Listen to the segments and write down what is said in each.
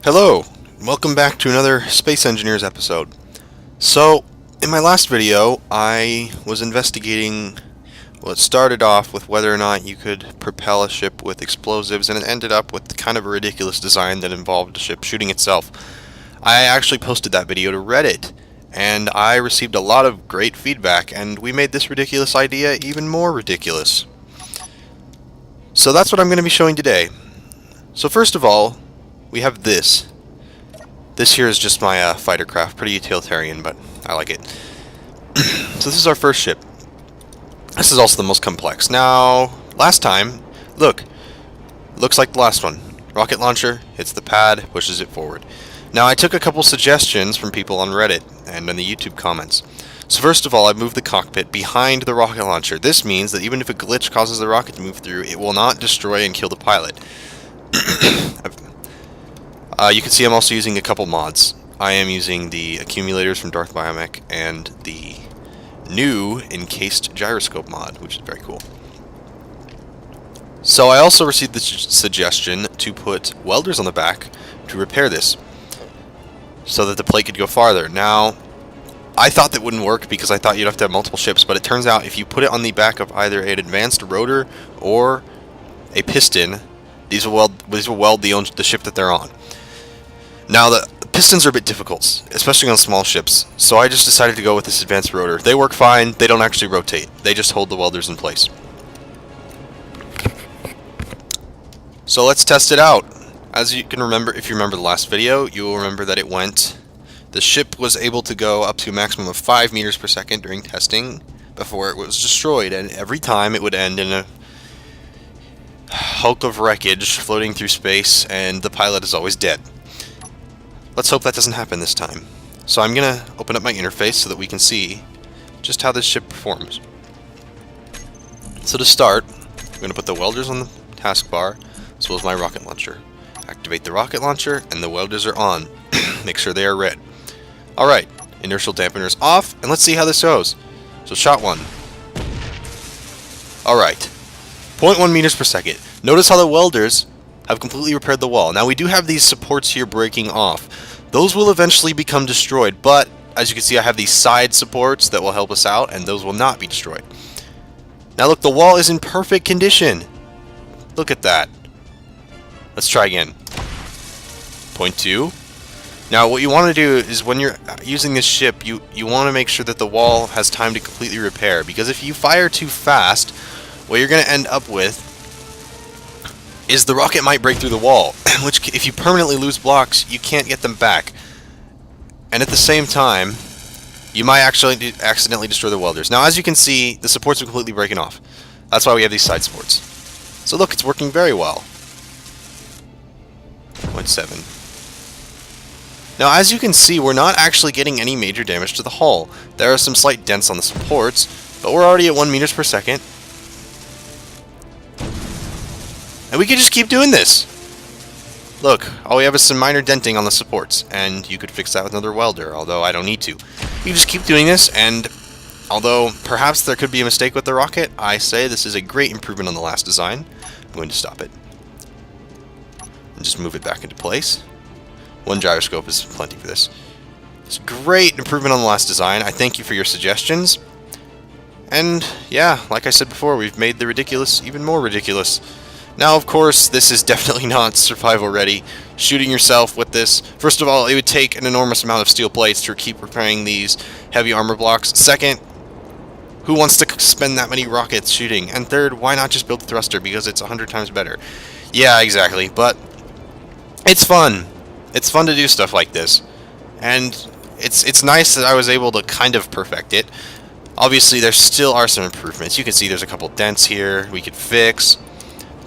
Hello, welcome back to another Space Engineers episode. So, in my last video, I was investigating what started off with whether or not you could propel a ship with explosives, and it ended up with kind of a ridiculous design that involved the ship shooting itself. I actually posted that video to Reddit, and I received a lot of great feedback, and we made this ridiculous idea even more ridiculous. So that's what I'm going to be showing today. So first of all, we have this. This here is just my fighter craft, pretty utilitarian, but I like it. So this is our first ship. This is also the most complex. Now, last time, look, looks like the last one. Rocket launcher hits the pad, pushes it forward. Now, I took a couple suggestions from people on Reddit and in the YouTube comments. So first of all, I moved the cockpit behind the rocket launcher. This means that even if a glitch causes the rocket to move through, it will not destroy and kill the pilot. You can see I'm also using a couple mods. I am using the accumulators from Darth Biomech and the new encased gyroscope mod, which is very cool. So I also received the suggestion to put welders on the back to repair this, so that the plate could go farther. Now, I thought that wouldn't work because I thought you'd have to have multiple ships, but it turns out if you put it on the back of either an advanced rotor or a piston, these will weld the ship that they're on. Now, the pistons are a bit difficult, especially on small ships, so I just decided to go with this advanced rotor. They work fine, they don't actually rotate, they just hold the welders in place. So let's test it out. As you can remember, if you remember the last video, you will remember that the ship was able to go up to a maximum of 5 meters per second during testing before it was destroyed, and every time it would end in a hulk of wreckage floating through space, and the pilot is always dead. Let's hope that doesn't happen this time. So I'm going to open up my interface so that we can see just how this ship performs. So to start, I'm going to put the welders on the taskbar, as well as my rocket launcher. Activate the rocket launcher, and the welders are on. Make sure they are red. Alright, inertial dampeners off, and let's see how this goes. So shot 1. Alright, 0.1 meters per second. Notice how the welders have completely repaired the wall. Now we do have these supports here breaking off. Those will eventually become destroyed, but as you can see I have these side supports that will help us out, and those will not be destroyed. Now look, the wall is in perfect condition. Look at that. Let's try again. 0.2. Now what you want to do is when you're using this ship, you want to make sure that the wall has time to completely repair, because if you fire too fast, what you're going to end up with is the rocket might break through the wall, which if you permanently lose blocks, you can't get them back. And at the same time, you might actually accidentally destroy the welders. Now as you can see, the supports are completely breaking off. That's why we have these side supports. So look, it's working very well. 0.7. Now as you can see, we're not actually getting any major damage to the hull. There are some slight dents on the supports, but we're already at 1 meters per second. And we can just keep doing this. Look, all we have is some minor denting on the supports, and you could fix that with another welder, although I don't need to. You just keep doing this, and although perhaps there could be a mistake with the rocket, I say this is a great improvement on the last design. I'm going to stop it. And just move it back into place. 1 gyroscope is plenty for this. It's a great improvement on the last design. I thank you for your suggestions. And yeah, like I said before, we've made the ridiculous even more ridiculous. Now, of course, this is definitely not survival ready. Shooting yourself with this, first of all, it would take an enormous amount of steel plates to keep repairing these heavy armor blocks. Second, who wants to spend that many rockets shooting? And third, why not just build a thruster, because it's 100 times better? Yeah, exactly, but it's fun. It's fun to do stuff like this. And it's nice that I was able to kind of perfect it. Obviously, there still are some improvements. You can see there's a couple dents here we could fix.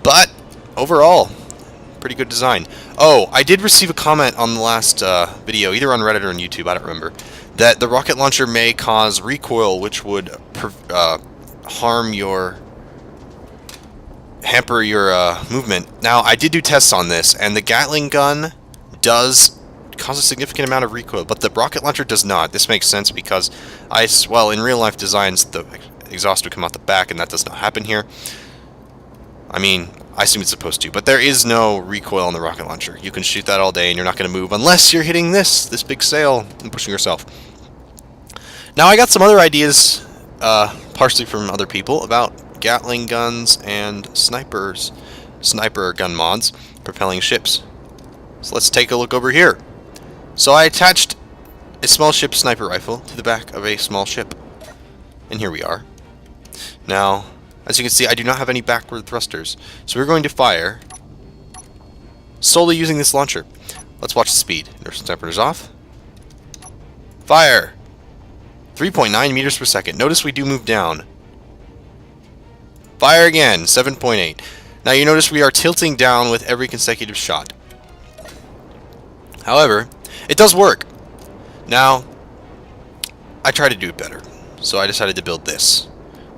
But overall, pretty good design. Oh, I did receive a comment on the last video, either on Reddit or on YouTube, I don't remember, that the rocket launcher may cause recoil, which would hamper your movement. Now, I did do tests on this, and the Gatling gun does cause a significant amount of recoil, but the rocket launcher does not. This makes sense because in real life designs, the exhaust would come out the back, and that does not happen here. I mean, I assume it's supposed to, but there is no recoil on the rocket launcher. You can shoot that all day and you're not going to move unless you're hitting this big sail and pushing yourself. Now I got some other ideas, partially from other people, about Gatling guns and sniper gun mods propelling ships. So let's take a look over here. So I attached a small ship sniper rifle to the back of a small ship. And here we are. Now, as you can see, I do not have any backward thrusters. So we're going to fire solely using this launcher. Let's watch the speed. Inertial temperatures off. Fire! 3.9 meters per second. Notice we do move down. Fire again, 7.8. Now you notice we are tilting down with every consecutive shot. However, it does work. Now, I tried to do it better, so I decided to build this.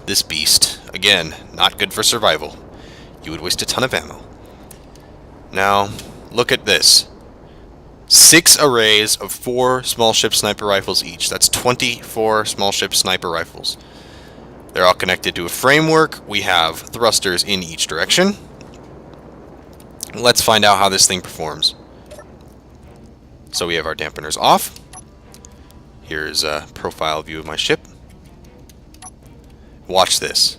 This beast. Again, not good for survival. You would waste a ton of ammo. Now, look at this. 6 arrays of 4 small ship sniper rifles each. That's 24 small ship sniper rifles. They're all connected to a framework. We have thrusters in each direction. Let's find out how this thing performs. So we have our dampeners off. Here's a profile view of my ship. Watch this.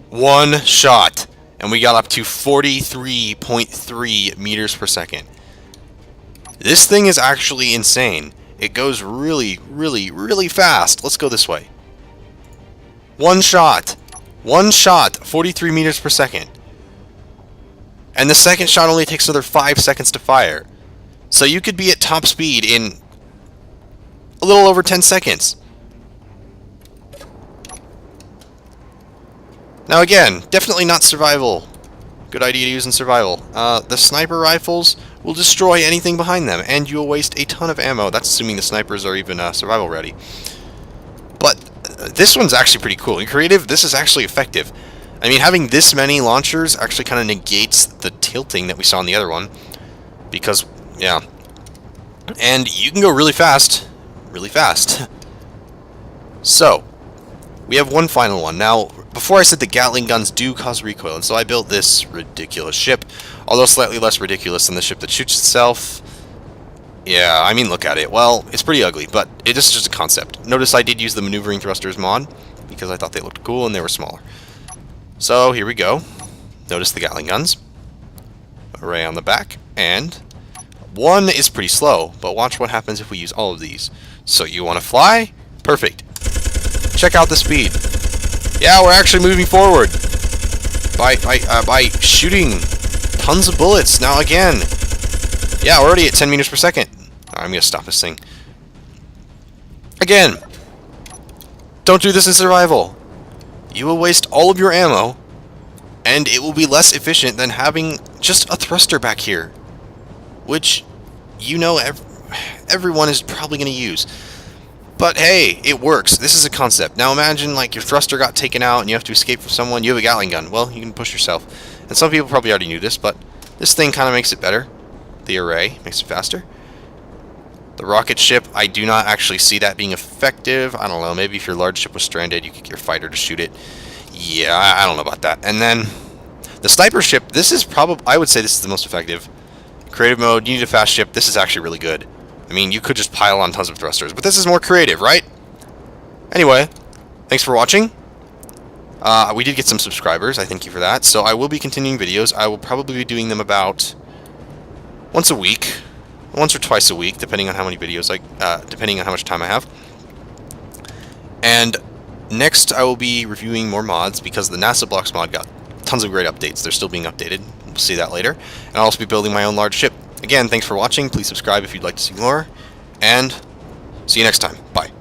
One shot, and we got up to 43.3 meters per second. This thing is actually insane. It goes really, really, really fast. Let's go this way. One shot, 43 meters per second. And the second shot only takes another 5 seconds to fire. So you could be at top speed in a little over 10 seconds. Now again, definitely not survival. Good idea to use in survival. The sniper rifles will destroy anything behind them, and you'll waste a ton of ammo. That's assuming the snipers are even survival ready. But this one's actually pretty cool. In creative, this is actually effective. I mean, having this many launchers actually kind of negates the tilting that we saw in the other one. Because, yeah. And you can go really fast. Really fast. So, we have one final one. Now, before I said the Gatling guns do cause recoil, and so I built this ridiculous ship, although slightly less ridiculous than the ship that shoots itself. Yeah, I mean, look at it. Well, it's pretty ugly, but it is just a concept. Notice I did use the maneuvering thrusters mod, because I thought they looked cool and they were smaller. So, here we go. Notice the Gatling guns. Array on the back, and one is pretty slow, but watch what happens if we use all of these. So, you want to fly? Perfect. Check out the speed. Yeah, we're actually moving forward by shooting tons of bullets. Now again, yeah, we're already at 10 meters per second. I'm gonna stop this thing. Again, don't do this in survival. You will waste all of your ammo, and it will be less efficient than having just a thruster back here, which you know everyone is probably gonna use. But hey, it works. This is a concept. Now imagine like your thruster got taken out and you have to escape from someone. You have a Gatling gun. Well, you can push yourself. And some people probably already knew this, but this thing kind of makes it better. The array makes it faster. The rocket ship, I do not actually see that being effective. I don't know. Maybe if your large ship was stranded, you could get your fighter to shoot it. Yeah, I don't know about that. And then the sniper ship, this is probably, I would say this is the most effective. Creative mode, you need a fast ship. This is actually really good. I mean, you could just pile on tons of thrusters, but this is more creative, right? Anyway, thanks for watching. We did get some subscribers. I thank you for that. So I will be continuing videos. I will probably be doing them about once a week, once or twice a week, depending on how many videos depending on how much time I have. And next, I will be reviewing more mods because the NASA Blocks mod got tons of great updates. They're still being updated. We'll see that later. And I'll also be building my own large ship. Again, thanks for watching. Please subscribe if you'd like to see more. And see you next time. Bye.